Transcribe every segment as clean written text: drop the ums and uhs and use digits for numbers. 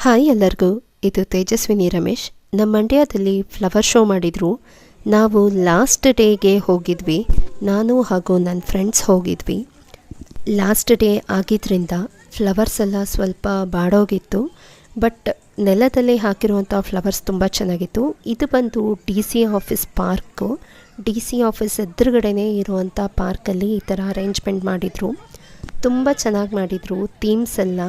Hi ಎಲ್ಲರಿಗೂ, ಇದು ತೇಜಸ್ವಿನಿ ರಮೇಶ್. ನಮ್ಮ ಮಂಡ್ಯದಲ್ಲಿ ಫ್ಲವರ್ ಶೋ ಮಾಡಿದರು. ನಾವು ಲಾಸ್ಟ್ ಡೇಗೆ ಹೋಗಿದ್ವಿ. ನಾನು ಹಾಗೂ ನನ್ನ ಫ್ರೆಂಡ್ಸ್ ಹೋಗಿದ್ವಿ. ಲಾಸ್ಟ್ ಡೇ ಆಗಿದ್ದರಿಂದ ಫ್ಲವರ್ಸ್ ಎಲ್ಲ ಸ್ವಲ್ಪ ಬಾಡೋಗಿತ್ತು. ಬಟ್ ನೆಲದಲ್ಲಿ ಹಾಕಿರುವಂಥ ಫ್ಲವರ್ಸ್ ತುಂಬ ಚೆನ್ನಾಗಿತ್ತು. ಇದು ಬಂದು DC office park. DC office ಎದುರುಗಡೆನೇ ಇರುವಂಥ ಪಾರ್ಕಲ್ಲಿ ಈ ಥರ ಅರೇಂಜ್ಮೆಂಟ್ ಮಾಡಿದರು. ತುಂಬ ಚೆನ್ನಾಗಿ ಮಾಡಿದರು. ಥೀಮ್ಸ್ ಎಲ್ಲ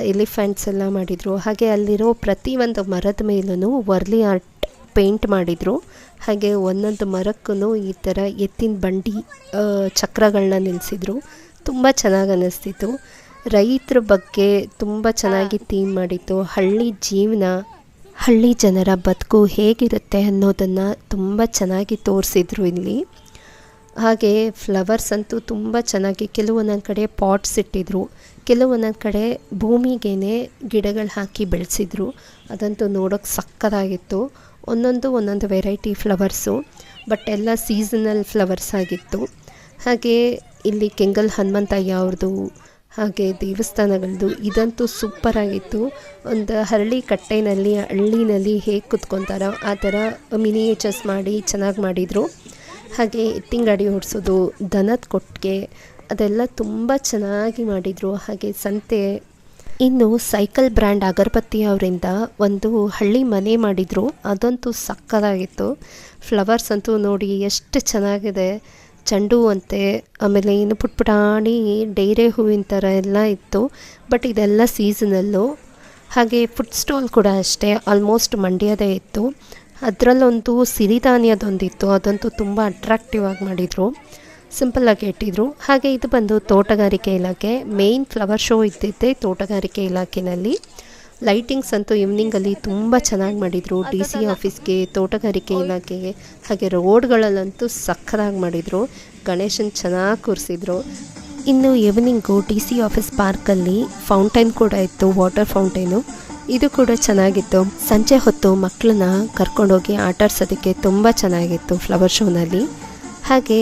ಎಲಿಫೆಂಟ್ಸ್ ಎಲ್ಲ ಮಾಡಿದರು. ಹಾಗೆ ಅಲ್ಲಿರೋ ಪ್ರತಿಯೊಂದು ಮರದ ಮೇಲೂ ವರ್ಲಿ ಆರ್ಟ್ ಪೇಂಟ್ ಮಾಡಿದರು. ಹಾಗೆ ಒಂದೊಂದು ಮರಕ್ಕೂ ಈ ಥರ ಎತ್ತಿನ ಬಂಡಿ ಚಕ್ರಗಳನ್ನ ನಿಲ್ಲಿಸಿದ್ರು. ತುಂಬ ಚೆನ್ನಾಗಿ ಅನ್ನಿಸ್ತಿತ್ತು. ರೈತರ ಬಗ್ಗೆ ತುಂಬ ಚೆನ್ನಾಗಿ ಥೀಮ್ ಮಾಡಿತ್ತು. ಹಳ್ಳಿ ಜೀವನ, ಹಳ್ಳಿ ಜನರ ಬದುಕು ಹೇಗಿರುತ್ತೆ ಅನ್ನೋದನ್ನು ತುಂಬ ಚೆನ್ನಾಗಿ ತೋರಿಸಿದ್ರು ಇಲ್ಲಿ. ಹಾಗೆ ಫ್ಲವರ್ಸ್ ಅಂತೂ ತುಂಬ ಚೆನ್ನಾಗಿ ಕೆಲವೊಂದೊಂದು ಕಡೆ ಪಾಟ್ಸ್ ಇಟ್ಟಿದ್ರು, ಕೆಲವೊಂದೊಂದು ಕಡೆ ಭೂಮಿಗೇನೆ ಗಿಡಗಳು ಹಾಕಿ ಬೆಳೆಸಿದ್ರು. ಅದಂತೂ ನೋಡೋಕ್ಕೆ ಸಕ್ಕತ್ತಾಗಿತ್ತು. ಒಂದೊಂದು ವೆರೈಟಿ ಫ್ಲವರ್ಸು, ಬಟ್ ಎಲ್ಲ ಸೀಸನಲ್ ಫ್ಲವರ್ಸ್ ಆಗಿತ್ತು. ಹಾಗೆ ಇಲ್ಲಿ ಕೆಂಗಲ್ ಹನುಮಂತಯ್ಯ ಅವ್ರದ್ದು ಹಾಗೆ ದೇವಸ್ಥಾನಗಳದ್ದು ಇದಂತೂ ಸೂಪರಾಗಿತ್ತು. ಒಂದು ಹರಳಿ ಕಟ್ಟೆನಲ್ಲಿ ಹಳ್ಳಿನಲ್ಲಿ ಹೇಗೆ ಕುತ್ಕೊತಾರೋ ಆ ಥರ ಮಿನಿಯೇಚರ್ಸ್ ಮಾಡಿ ಚೆನ್ನಾಗಿ ಮಾಡಿದರು. ಹಾಗೆ ಎತ್ತಿನ ಗಾಡಿ ಓಡಿಸೋದು, ದನದ ಕೊಟ್ಟಿಗೆ ಅದೆಲ್ಲ ತುಂಬ ಚೆನ್ನಾಗಿ ಮಾಡಿದರು. ಹಾಗೆ ಸಂತೆ, ಇನ್ನು ಸೈಕಲ್ ಬ್ರ್ಯಾಂಡ್ ಅಗರಬತ್ತಿ ಅವರಿಂದ ಒಂದು ಹಳ್ಳಿ ಮನೆ ಮಾಡಿದರು. ಅದಂತೂ ಸಕ್ಕತ್ತಾಗಿತ್ತು. ಫ್ಲವರ್ಸ್ ಅಂತೂ ನೋಡಿ ಎಷ್ಟು ಚೆನ್ನಾಗಿದೆ. ಚೆಂಡು ಅಂತೆ, ಆಮೇಲೆ ಇನ್ನು ಪುಟ್ಪುಟಾಣಿ ಡೈರೆ ಹೂವಿನ ಥರ ಎಲ್ಲ ಇತ್ತು. ಬಟ್ ಇದೆಲ್ಲ ಸೀಸನಲ್ಲು. ಹಾಗೆ ಫುಡ್ ಸ್ಟಾಲ್ ಕೂಡ ಅಷ್ಟೇ, ಆಲ್ಮೋಸ್ಟ್ ಮಂಡ್ಯದೇ ಇತ್ತು. ಅದರಲ್ಲೊಂದು ಸಿರಿಧಾನ್ಯದೊಂದಿತ್ತು, ಅದಂತೂ ತುಂಬ ಅಟ್ರಾಕ್ಟಿವ್ ಆಗಿ ಮಾಡಿದರು, ಸಿಂಪಲ್ಲಾಗಿ ಇಟ್ಟಿದ್ರು. ಹಾಗೆ ಇದು ಬಂದು ತೋಟಗಾರಿಕೆ ಇಲಾಖೆ. ಮೇಯ್ನ್ ಫ್ಲವರ್ ಶೋ ಇದ್ದಿದ್ದೆ ತೋಟಗಾರಿಕೆ ಇಲಾಖೆಯಲ್ಲಿ. ಲೈಟಿಂಗ್ಸ್ ಅಂತೂ ಈವ್ನಿಂಗಲ್ಲಿ ತುಂಬ ಚೆನ್ನಾಗಿ ಮಾಡಿದರು. DC ಆಫೀಸ್ಗೆ, ತೋಟಗಾರಿಕೆ ಇಲಾಖೆಗೆ, ಹಾಗೆ ರೋಡ್ಗಳಲ್ಲಂತೂ ಸಕ್ಕತ್ತಾಗಿ ಮಾಡಿದರು. ಗಣೇಶನ ಚೆನ್ನಾಗಿ ಕೂರಿಸಿದ್ರು. ಇನ್ನು ಈವ್ನಿಂಗು DC ಆಫೀಸ್ ಪಾರ್ಕಲ್ಲಿ ಫೌಂಟೈನ್ ಕೂಡ ಇತ್ತು, ವಾಟರ್ ಫೌಂಟೈನು. ಇದು ಕೂಡ ಚೆನ್ನಾಗಿತ್ತು. ಸಂಜೆ ಹೊತ್ತು ಮಕ್ಕಳನ್ನ ಕರ್ಕೊಂಡೋಗಿ ಆಟಾಡ್ಸೋದಕ್ಕೆ ತುಂಬ ಚೆನ್ನಾಗಿತ್ತು ಫ್ಲವರ್ ಶೋನಲ್ಲಿ. ಹಾಗೆ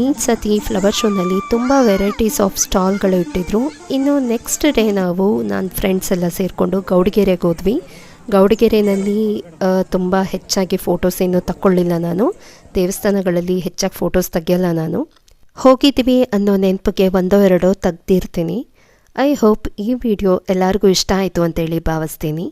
ಈ ಸತಿ ಫ್ಲವರ್ ಶೋನಲ್ಲಿ ತುಂಬ ವೆರೈಟೀಸ್ ಆಫ್ ಸ್ಟಾಲ್ಗಳು ಇಟ್ಟಿದ್ರು. ಇನ್ನು ನೆಕ್ಸ್ಟ್ ಡೇ ನನ್ನ ಫ್ರೆಂಡ್ಸ್ ಎಲ್ಲ ಸೇರಿಕೊಂಡು ಗೌಡಗೆರೆಗೆ ಹೋದ್ವಿ. ಗೌಡಗೆರೆಯಲ್ಲಿ ತುಂಬ ಹೆಚ್ಚಾಗಿ ಫೋಟೋಸ್ ಏನೂ ತಗೊಳ್ಳಿಲ್ಲ ನಾನು. ದೇವಸ್ಥಾನಗಳಲ್ಲಿ ಹೆಚ್ಚಾಗಿ ಫೋಟೋಸ್ ತೆಗಿಯಲ್ಲ ನಾನು. ಹೋಗಿದ್ದೀವಿ ಅನ್ನೋ ನೆನಪಿಗೆ ಒಂದೋ ಎರಡೋ ತೆಗ್ದಿರ್ತೀನಿ. ಐ ಹೋಪ್ ಈ ವಿಡಿಯೋ ಎಲ್ಲರಿಗೂ ಇಷ್ಟ ಆಯಿತು ಅಂತೇಳಿ ಭಾವಿಸ್ತೀನಿ.